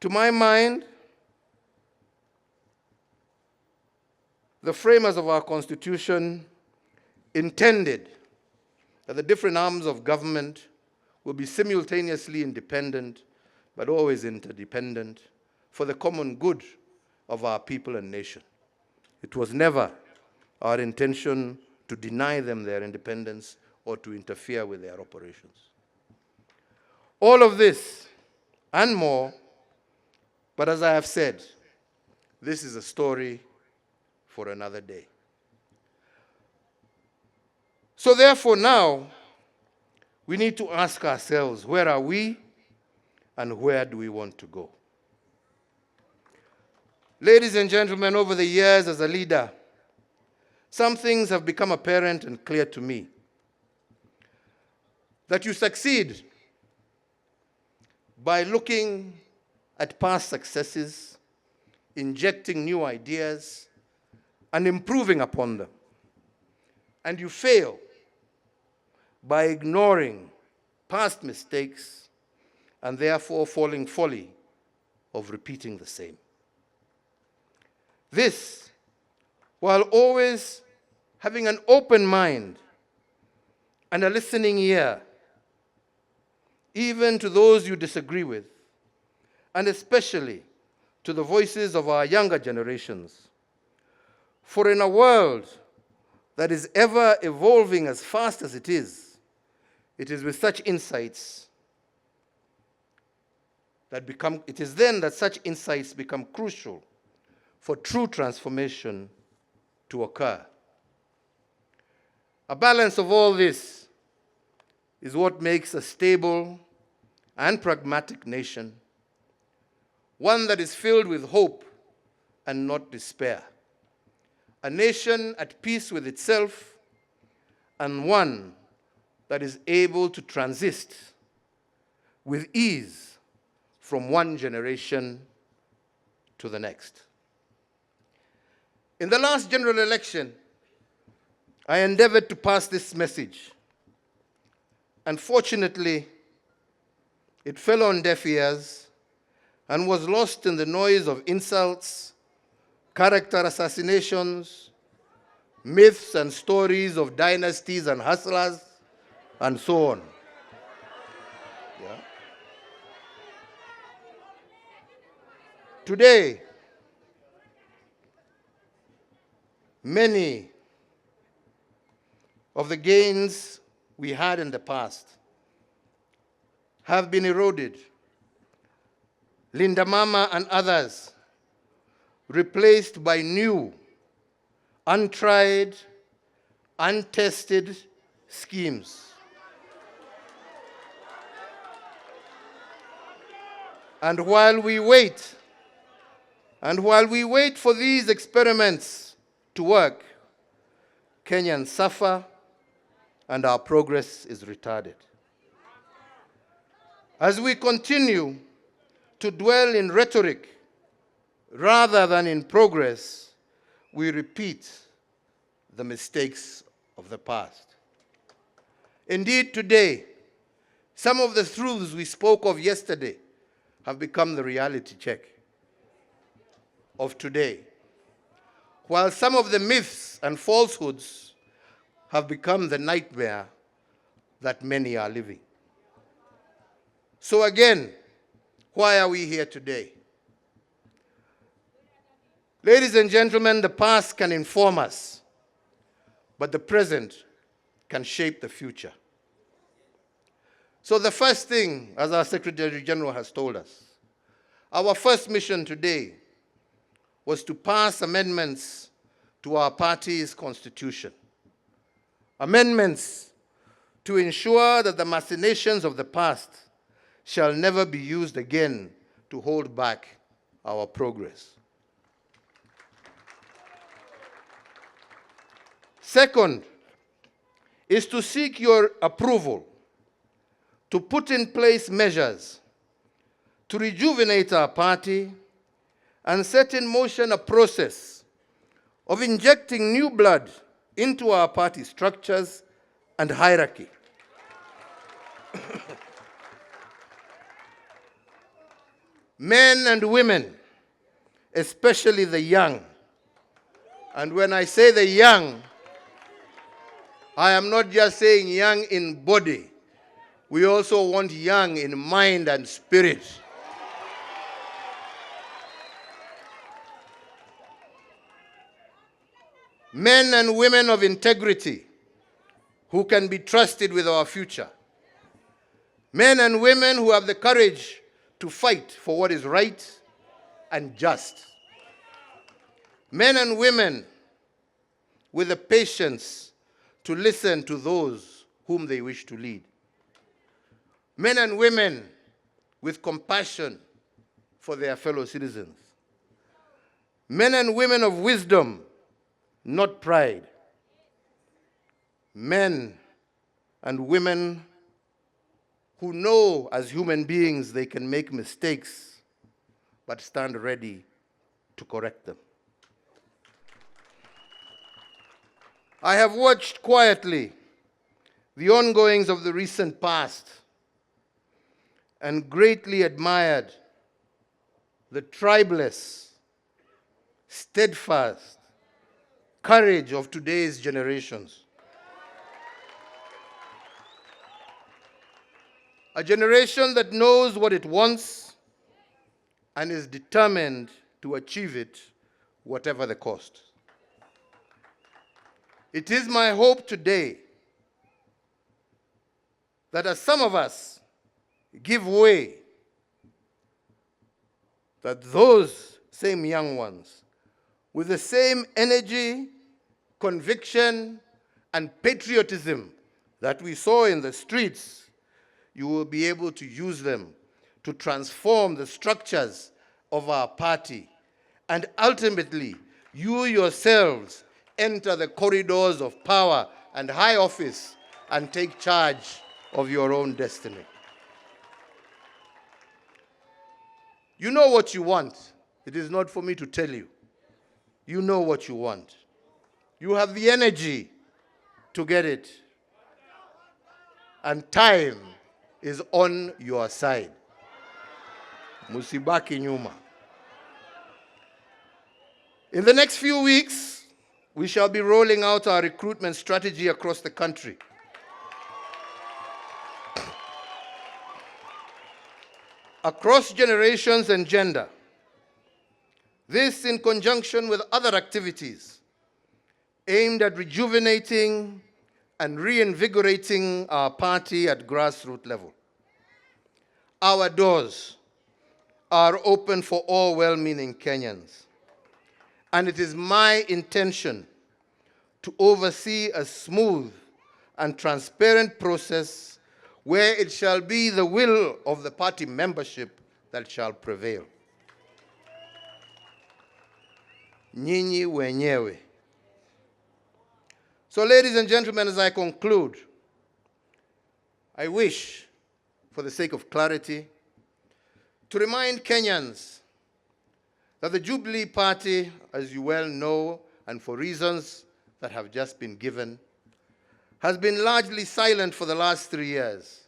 To my mind, the framers of our Constitution intended that the different arms of government will be simultaneously independent, but always interdependent, for the common good of our people and nation. It was never our intention to deny them their independence or to interfere with their operations. All of this and more, but as I have said, this is a story for another day. So therefore now, we need to ask ourselves, where are we and where do we want to go? Ladies and gentlemen, over the years as a leader, some things have become apparent and clear to me. That you succeed by looking at past successes, injecting new ideas, and improving upon them. And you fail by ignoring past mistakes and therefore falling folly of repeating the same. This, while always having an open mind and a listening ear, even to those you disagree with, and especially to the voices of our younger generations. For in a world that is ever evolving as fast as it is with such insights that it is then that such insights become crucial for true transformation to occur. A balance of all this is what makes a stable and pragmatic nation, one that is filled with hope and not despair, a nation at peace with itself, and one that is able to transist with ease from one generation to the next. In the last general election, I endeavored to pass this message. Unfortunately, it fell on deaf ears and was lost in the noise of insults, character assassinations, myths and stories of dynasties and hustlers, and so on. Yeah. Today, many of the gains we had in the past have been eroded. Linda Mama and others replaced by new, untried, untested schemes. And while we wait for these experiments to work, Kenyans suffer and our progress is retarded. As we continue to dwell in rhetoric rather than in progress, we repeat the mistakes of the past. Indeed, today, some of the truths we spoke of yesterday have become the reality check of today, while some of the myths and falsehoods have become the nightmare that many are living. So again, why are we here today? Ladies and gentlemen, the past can inform us, but the present can shape the future. So the first thing, as our Secretary General has told us, our first mission today was to pass amendments to our party's constitution. Amendments to ensure that the machinations of the past shall never be used again to hold back our progress. Second is to seek your approval to put in place measures to rejuvenate our party and set in motion a process of injecting new blood into our party structures and hierarchy. men and women, especially the young. And when I say the young, I am not just saying young in body. We also want young in mind and spirit. Men and women of integrity who can be trusted with our future. Men and women who have the courage to fight for what is right and just. Men and women with the patience to listen to those whom they wish to lead. Men and women with compassion for their fellow citizens. Men and women of wisdom, not pride. Men and women who know as human beings they can make mistakes, but stand ready to correct them. I have watched quietly the ongoings of the recent past and greatly admired the tribeless, steadfast courage of today's generations. A generation that knows what it wants and is determined to achieve it, whatever the cost. It is my hope today that as some of us give way, that those same young ones, with the same energy, conviction, and patriotism that we saw in the streets, you will be able to use them to transform the structures of our party. And ultimately, you yourselves enter the corridors of power and high office and take charge of your own destiny. You know what you want. It is not for me to tell you. You know what you want. You have the energy to get it. And time is on your side. Musibaki nyuma. In the next few weeks, we shall be rolling out our recruitment strategy across the country. Across generations and gender. This in conjunction with other activities aimed at rejuvenating and reinvigorating our party at grassroots level. Our doors are open for all well-meaning Kenyans. And it is my intention to oversee a smooth and transparent process where it shall be the will of the party membership that shall prevail. Nyinyi wenyewe. So ladies and gentlemen, as I conclude, I wish, for the sake of clarity, to remind Kenyans that the Jubilee Party, as you well know, and for reasons that have just been given, has been largely silent for the last 3 years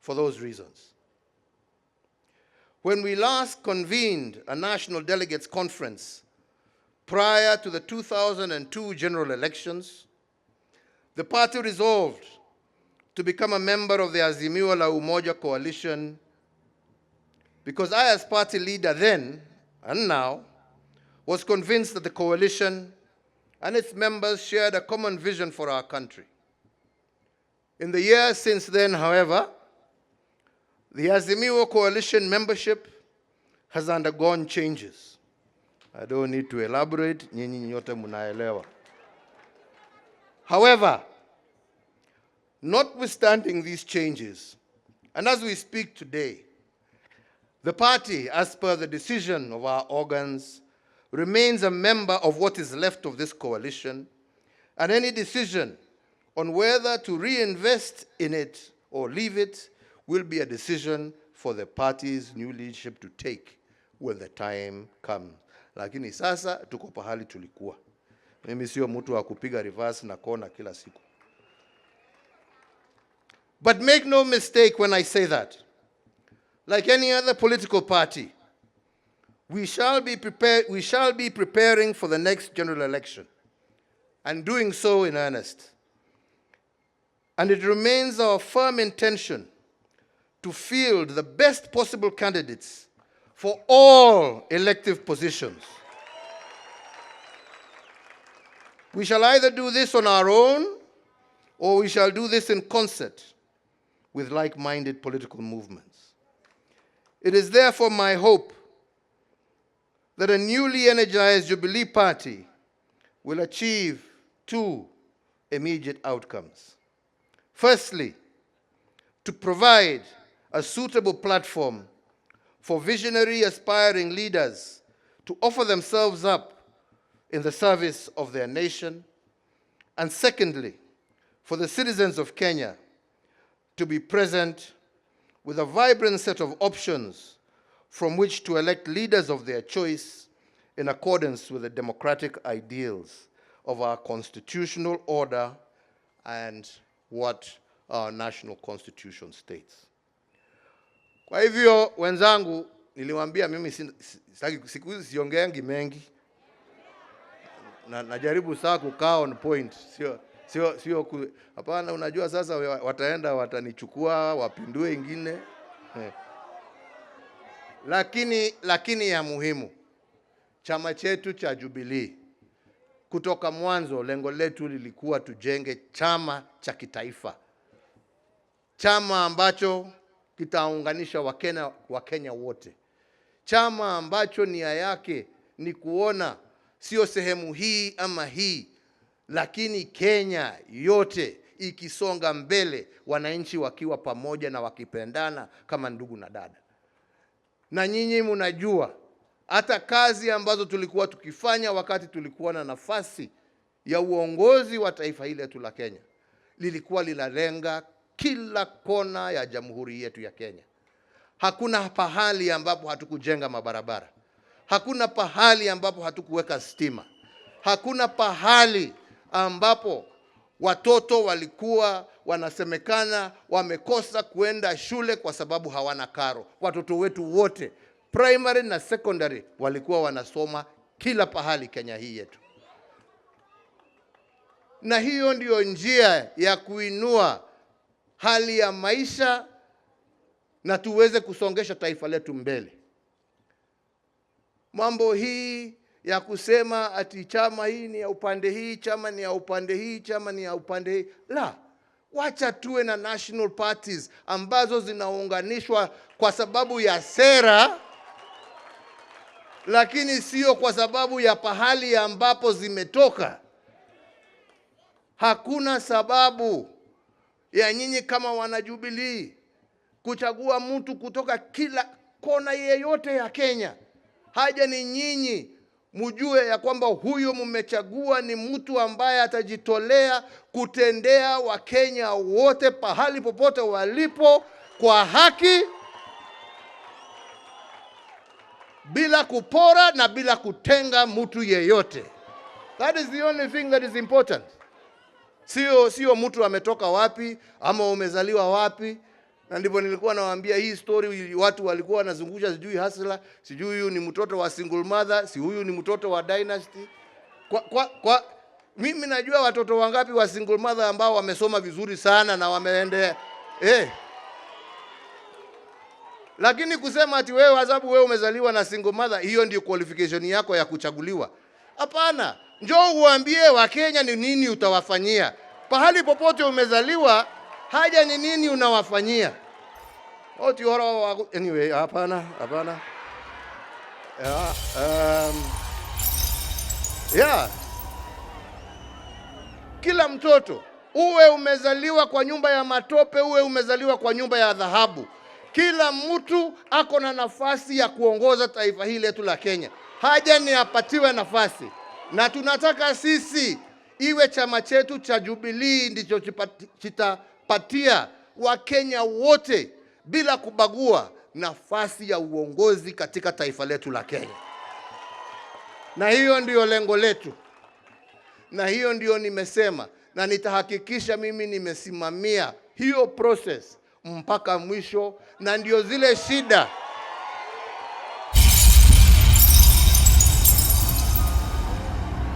for those reasons. When we last convened a national delegates conference prior to the 2002 general elections, the party resolved to become a member of the Azimio la Umoja coalition because I, as party leader then and now, was convinced that the coalition and its members shared a common vision for our country. In the years since then, however, the Azimio coalition membership has undergone changes. I don't need to elaborate, nyinyi nyote munaelewa. However, notwithstanding these changes, and as we speak today, the party, as per the decision of our organs, remains a member of what is left of this coalition, and any decision on whether to reinvest in it or leave it will be a decision for the party's new leadership to take when the time comes. Lakini sasa tuko pahali tulikuwa. Mimi sio mtu wa kupiga reverse na kona kila siku. But make no mistake when I say that. Like any other political party, We shall be preparing for the next general election, and doing so in earnest. And it remains our firm intention to field the best possible candidates for all elective positions. We shall either do this on our own, or we shall do this in concert with like-minded political movements. It is therefore my hope that a newly energized Jubilee Party will achieve two immediate outcomes. Firstly, to provide a suitable platform for visionary, aspiring leaders to offer themselves up in the service of their nation. And secondly, for the citizens of Kenya to be present with a vibrant set of options from which to elect leaders of their choice in accordance with the democratic ideals of our constitutional order and what our national constitution states. Kwa hivyo wenzangu, niliwaambia mimi siku hizi siongeangi mengi. Najaribu saa kukaa on point. Sio hapana, unajua sasa wataenda watanichukua wapindue ingine. Lakini ya muhimu, chama chetu cha Jubilee kutoka mwanzo lengo letu lilikuwa tujenge chama cha kitaifa. Chama ambacho kitaunganisha Wakenya wote. Chama ambacho nia yake ni kuona sio sehemu hii ama hii, lakini Kenya yote ikisonga mbele, wananchi wakiwa pamoja na wakipendana kama ndugu na dada. Na nyinyi mnajua hata kazi ambazo tulikuwa tukifanya wakati tulikuwa na nafasi ya uongozi wa taifa hili letu la Kenya, lilikuwa linalenga kila kona ya jamhuri yetu ya Kenya. Hakuna pahali ambapo hatukujenga mabarabara. Hakuna pahali ambapo hatukuweka stima. Hakuna pahali ambapo watoto walikuwa wanasemekana wamekosa kuenda shule kwa sababu hawana karo. Watoto wetu wote, primary na secondary, walikuwa wanasoma kila pahali Kenya hii yetu. Na hiyo ndio njia ya kuinua hali ya maisha na tuweze kusongesha taifa letu mbele. Mambo hii ya kusema ati chama hii ni ya upande hii, chama ni ya upande hii, chama ni ya upande hii, la. Wacha tuwe na national parties ambazo zinaunganishwa kwa sababu ya sera, lakini sio kwa sababu ya pahali ambapo zimetoka. Hakuna sababu ya nyinyi kama wanajubilee kuchagua mtu kutoka kila kona yeyote ya Kenya. Haja ni nyinyi mjue ya kwamba huyo mmechagua ni mtu ambaye atajitolea kutendea Wakenya wote pahali popote walipo kwa haki, bila kupora na bila kutenga mtu yeyote. That is the only thing that is important. Sio mtu ametoka wapi ama umezaliwa wapi. Na ndipo nilikuwa nawaambia hii story, watu walikuwa wanazungusha sijui hasla, sijui huyu ni mtoto wa single mother, si huyu ni mtoto wa dynasty. Mimi najua watoto wangapi wa single mother ambao wamesoma vizuri sana na wameendea. Lakini kusema ati wewe sababu wewe umezaliwa na single mother, hiyo ndio qualification yako ya kuchaguliwa. Hapana, njoo uambie Wakenya ni nini utawafanyia. Pahali popote umezaliwa, haja ni nini unawafanyia. Anyway, hapana. Kila mtoto, uwe umezaliwa kwa nyumba ya matope, uwe umezaliwa kwa nyumba ya dhahabu, kila mtu ako na nafasi ya kuongoza taifa hili letu la Kenya. Haja ni apatiwe nafasi. Na tunataka sisi iwe chama chetu cha Jubilee ndicho chitapatia Wakenya wote bila kubagua nafasi ya uongozi katika taifa letu la Kenya. Na hiyo ndio lengo letu. Na hiyo ndio nimesema, na nitahakikisha mimi nimesimamia hiyo process mpaka mwisho. Na ndio zile shida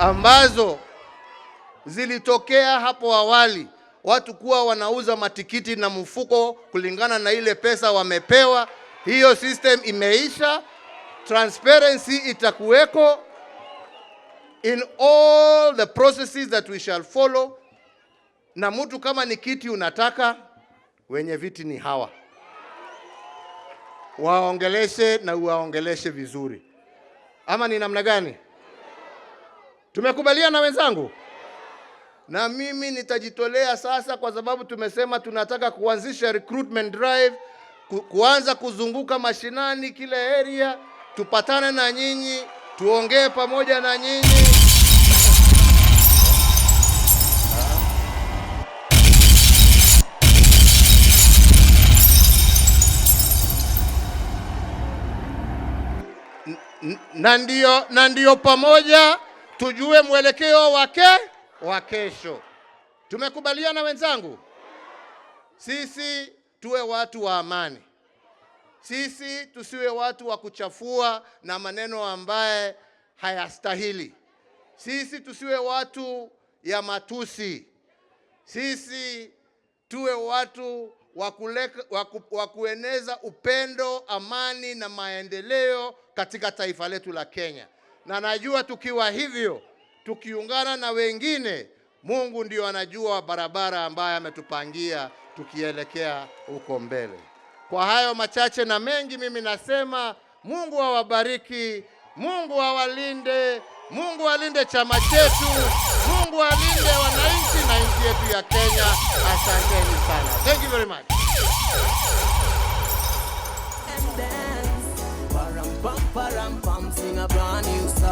ambazo zilitokea hapo awali, watu kuwa wanauza matikiti na mfuko kulingana na ile pesa wamepewa, hiyo system imeisha. Transparency itakuweko in all the processes that we shall follow. Na mtu kama ni kiti unataka, wenye viti ni hawa, waongeleshe na uwaongeleshe vizuri. Ama ni namna gani? Tumekubaliana wenzangu? Na mimi nitajitolea sasa, kwa sababu tumesema tunataka kuanzisha recruitment drive, kuanza kuzunguka mashinani kila area, tupatane na nyinyi, tuongee pamoja na nyinyi. Na ndio pamoja tujue mwelekeo wa kesho. Tumekubaliana wenzangu? Sisi tuwe watu wa amani. Sisi tusiwe watu wa kuchafua na maneno ambaye hayastahili. Sisi tusiwe watu ya matusi. Sisi tuwe watu wa kueneza upendo, amani na maendeleo katika taifa letu la Kenya. Na najua tukiwa hivyo, tukiungana na wengine, Mungu ndio anajua barabara ambayo ametupangia tukielekea huko mbele. Kwa hayo machache na mengi, mimi nasema Mungu awabariki, Mungu awalinde, Mungu alinde chama chetu, Mungu alinde wananchi na nchi yetu ya Kenya. Asanteni sana. Thank you very much. Param pam, sing a brand new song.